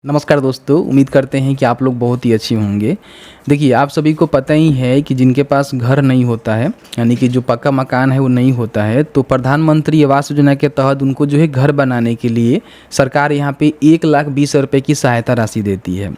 नमस्कार दोस्तों, उम्मीद करते हैं कि आप लोग बहुत ही अच्छे होंगे। देखिए, आप सभी को पता ही है कि जिनके पास घर नहीं होता है, यानी कि जो पक्का मकान है वो नहीं होता है, तो प्रधानमंत्री आवास योजना के तहत उनको जो है घर बनाने के लिए सरकार यहाँ पे 1,20,000 की सहायता राशि देती है।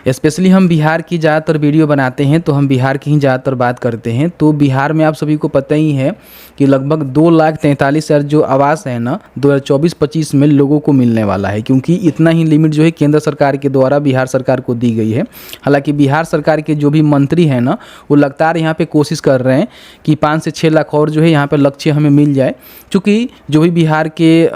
स्पेशली हम बिहार की ज़्यादातर वीडियो बनाते हैं, तो हम बिहार की ही ज़्यादातर बात करते हैं। तो बिहार में आप सभी को पता ही है कि लगभग 2,43,000 जो आवास है ना 2024-25 में लोगों को मिलने वाला है, क्योंकि इतना ही लिमिट जो है केंद्र सरकार के द्वारा बिहार सरकार को दी गई है। हालांकि बिहार सरकार के जो भी मंत्री हैं ना, वो लगातार यहाँ पे कोशिश कर रहे हैं कि 5 से 6 लाख और जो है यहाँ पे लक्ष्य हमें मिल जाए, क्योंकि जो भी बिहार के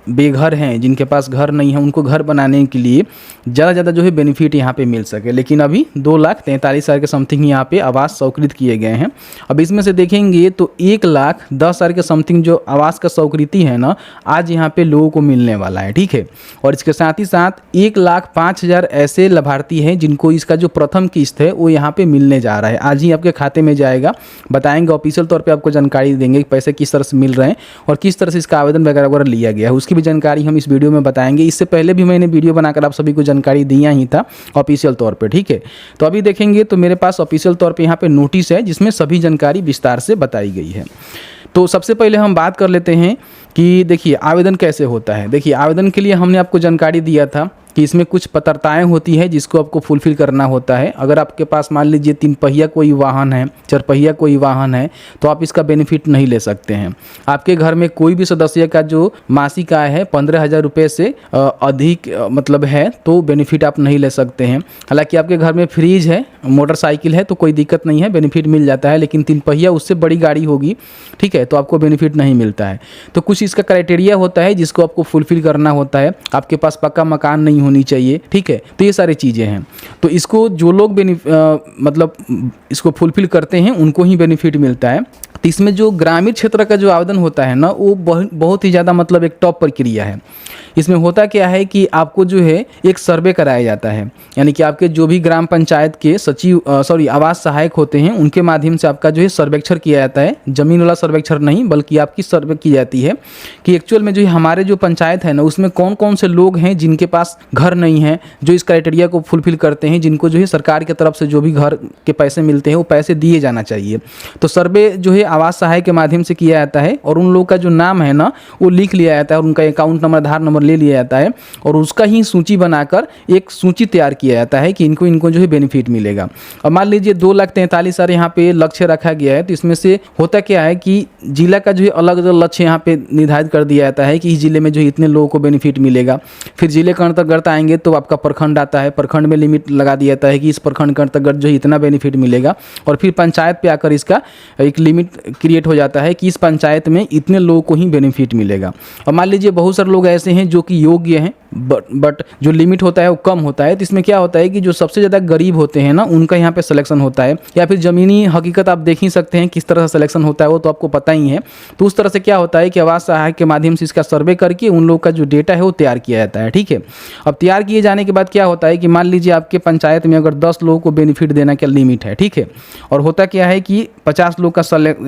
बेघर हैं, जिनके पास घर नहीं है, उनको घर बनाने के लिए ज़्यादा ज़्यादा जो है बेनिफिट यहाँ पे मिल सके। लेकिन अभी 2,43,000 के समथिंग यहाँ पे आवास स्वीकृत किए गए हैं। अब इसमें से देखेंगे तो 1,10,000 के समथिंग जो आवास का स्वीकृति है ना, आज यहाँ पे लोगों को मिलने वाला है, ठीक है। और इसके साथ ही साथ 1,05,000 ऐसे लाभार्थी हैं जिनको इसका जो प्रथम किस्त है वो यहाँ पे मिलने जा रहा है। आज ही आपके खाते में जाएगा, बताएंगे ऑफिशियल तौर पर आपको जानकारी देंगे कि पैसे किस तरह से मिल रहे हैं और किस तरह से इसका आवेदन वगैरह वगैरह लिया गया है, उसकी भी जानकारी हम इस वीडियो में बताएंगे। इससे पहले भी मैंने वीडियो बनाकर आप सभी को जानकारी दिया ही था ऑफिशियल तौर पे, ठीक है। तो अभी देखेंगे तो मेरे पास ऑफिशियल तौर पे यहाँ पे नोटिस है जिसमें सभी जानकारी विस्तार से बताई गई है। तो सबसे पहले हम बात कर लेते हैं कि देखिए आवेदन कैसे होता है। देखिए, आवेदन के लिए हमने आपको जानकारी दिया था कि इसमें कुछ पात्रताएं होती है जिसको आपको फुलफिल करना होता है। अगर आपके पास मान लीजिए 3 पहिया कोई वाहन है, 4 पहिया कोई वाहन है, तो आप इसका बेनिफिट नहीं ले सकते हैं। आपके घर में कोई भी सदस्य का जो मासिक आय है 15,000 रुपये से अधिक मतलब है, तो बेनिफिट आप नहीं ले सकते हैं। हालांकि आपके घर में फ्रिज है, मोटरसाइकिल है, तो कोई दिक्कत नहीं है, बेनिफिट मिल जाता है। लेकिन 3 पहिया उससे बड़ी गाड़ी होगी, ठीक है, तो आपको बेनिफिट नहीं मिलता है। तो कुछ इसका क्राइटेरिया होता है जिसको आपको फुलफिल करना होता है। आपके पास पक्का मकान नहीं होनी चाहिए, ठीक है। तो ये सारी चीज़ें हैं। तो इसको जो लोग मतलब इसको फुलफिल करते हैं उनको ही बेनिफिट मिलता है। तो इसमें जो ग्रामीण क्षेत्र का जो आवेदन होता है ना, वो बहुत ही ज़्यादा मतलब एक टॉप प्रक्रिया है। इसमें होता क्या है कि आपको जो है एक सर्वे कराया जाता है, यानी कि आपके जो भी ग्राम पंचायत के सचिव आवास सहायक होते हैं उनके माध्यम से आपका जो है सर्वेक्षण किया जाता है। ज़मीन वाला सर्वेक्षण नहीं, बल्कि आपकी सर्वे की जाती है कि एक्चुअल में जो है हमारे जो पंचायत है ना, उसमें कौन कौन से लोग हैं जिनके पास घर नहीं है, जो इस क्राइटेरिया को फुलफिल करते हैं, जिनको जो है सरकार की तरफ से जो भी घर के पैसे मिलते हैं वो पैसे दिए जाना चाहिए। तो सर्वे जो है आवास सहायक के माध्यम से किया जाता है और उन लोगों का जो नाम है ना वो लिख लिया जाता है और उनका अकाउंट नंबर, आधार नंबर ले लिया जाता है और उसका ही सूची बनाकर एक सूची तैयार किया जाता है कि इनको जो है बेनिफिट मिलेगा। और मान लीजिए 2,43,000 यहाँ पे लक्ष्य रखा गया है, तो इसमें से होता क्या है कि जिला का जो है अलग अलग लक्ष्य यहाँ पे निर्धारित कर दिया जाता है कि इस जिले में जो है इतने लोगों को बेनिफिट मिलेगा। फिर जिले के अंतर्गत आएंगे तो आपका प्रखंड आता है, प्रखंड में लिमिट लगा दिया जाता है कि इस प्रखंड के अंतर्गत जो है इतना बेनिफिट मिलेगा। और फिर पंचायत पे आकर इसका एक लिमिट क्रिएट हो जाता है कि इस पंचायत में इतने लोगों को ही बेनिफिट मिलेगा। और मान लीजिए बहुत सारे लोग ऐसे हैं जो कि योग्य हैं, बट जो लिमिट होता है वो कम होता है। तो इसमें क्या होता है कि जो सबसे ज़्यादा गरीब होते हैं ना, उनका यहाँ पे सिलेक्शन होता है, या फिर ज़मीनी हकीकत आप देख ही सकते हैं किस तरह से सिलेक्शन होता है, वो तो आपको पता ही है। तो उस तरह से क्या होता है कि आवास सहायक के माध्यम से इसका सर्वे करके उन लोग का जो डेटा है वो तैयार किया जाता है, ठीक है। अब तैयार किए जाने के बाद क्या होता है कि मान लीजिए आपके पंचायत में अगर 10 लोगों को बेनिफिट देना का लिमिट है, ठीक है, और होता क्या है कि 50 लोग का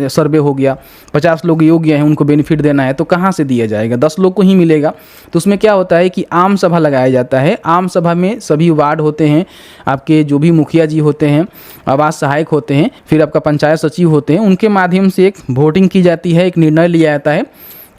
सर्वे हो गया, 50 लोग योग्य हैं, उनको बेनिफिट देना है, तो कहाँ से दिया जाएगा? 10 लोग को ही मिलेगा। तो उसमें क्या होता है कि आम सभा लगाया जाता है। आम सभा में सभी वार्ड होते हैं, आपके जो भी मुखिया जी होते हैं, आवास सहायक होते हैं, फिर आपका पंचायत सचिव होते हैं, उनके माध्यम से एक वोटिंग की जाती है, एक निर्णय लिया जाता है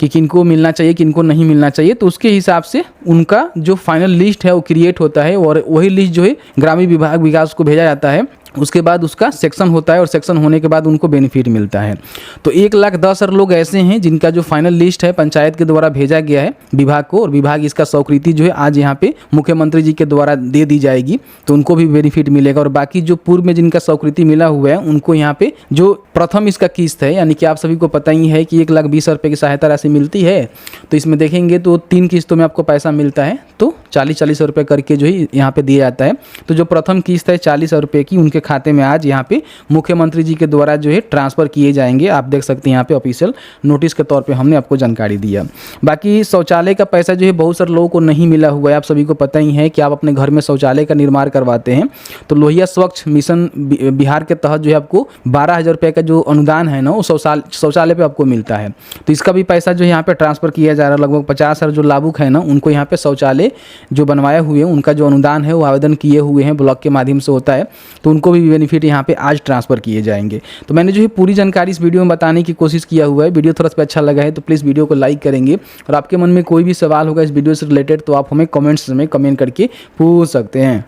कि किनको मिलना चाहिए, किनको नहीं मिलना चाहिए। तो उसके हिसाब से उनका जो फाइनल लिस्ट है वो क्रिएट होता है और वही लिस्ट जो है ग्रामीण विभाग विकास को भेजा जाता है। उसके बाद उसका सेक्शन होता है और सेक्शन होने के बाद उनको बेनिफिट मिलता है। तो 1,10,000 लोग ऐसे हैं जिनका जो फाइनल लिस्ट है पंचायत के द्वारा भेजा गया है विभाग को, और विभाग इसका स्वीकृति जो है आज यहाँ पे मुख्यमंत्री जी के द्वारा दे दी जाएगी, तो उनको भी बेनिफिट मिलेगा। और बाकी जो पूर्व में जिनका स्वीकृति मिला हुआ है उनको यहाँ पे जो प्रथम इसका किस्त है, यानी कि आप सभी को पता ही है कि 1,20,000 की सहायता राशि मिलती है। तो इसमें देखेंगे तो 3 किस्तों में आपको पैसा मिलता है, तो 40-40 रुपये करके जो है यहाँ पे दिया जाता है। तो जो प्रथम किस्त है 40 रुपये की, उनके खाते में आज यहाँ पे मुख्यमंत्री जी के द्वारा जो है ट्रांसफ़र किए जाएंगे। आप देख सकते हैं यहाँ पे ऑफिशियल नोटिस के तौर पे हमने आपको जानकारी दिया। बाकी शौचालय का पैसा जो है बहुत सारे लोगों को नहीं मिला हुआ है। आप सभी को पता ही है कि आप अपने घर में शौचालय का निर्माण करवाते हैं, तो लोहिया स्वच्छ मिशन बिहार के तहत जो है आपको 12,000 रुपये का जो अनुदान है ना, वो शौचालय पर आपको मिलता है। तो इसका भी पैसा जो है यहाँ पर ट्रांसफ़र किया जा रहा है। लगभग 50,000 जो लाभुक है ना, उनको यहाँ पर शौचालय जो बनवाए हुए हैं उनका जो अनुदान है वो आवेदन किए हुए हैं ब्लॉक के माध्यम से होता है, तो उनको भी बेनिफिट यहाँ पे आज ट्रांसफ़र किए जाएंगे। तो मैंने जो है पूरी जानकारी इस वीडियो में बताने की कोशिश किया हुआ है। वीडियो थोड़ा सा अच्छा लगा है तो प्लीज़ वीडियो को लाइक करेंगे, और आपके मन में कोई भी सवाल होगा इस वीडियो से रिलेटेड तो आप हमें कमेंट्स में कमेंट करके पूछ सकते हैं।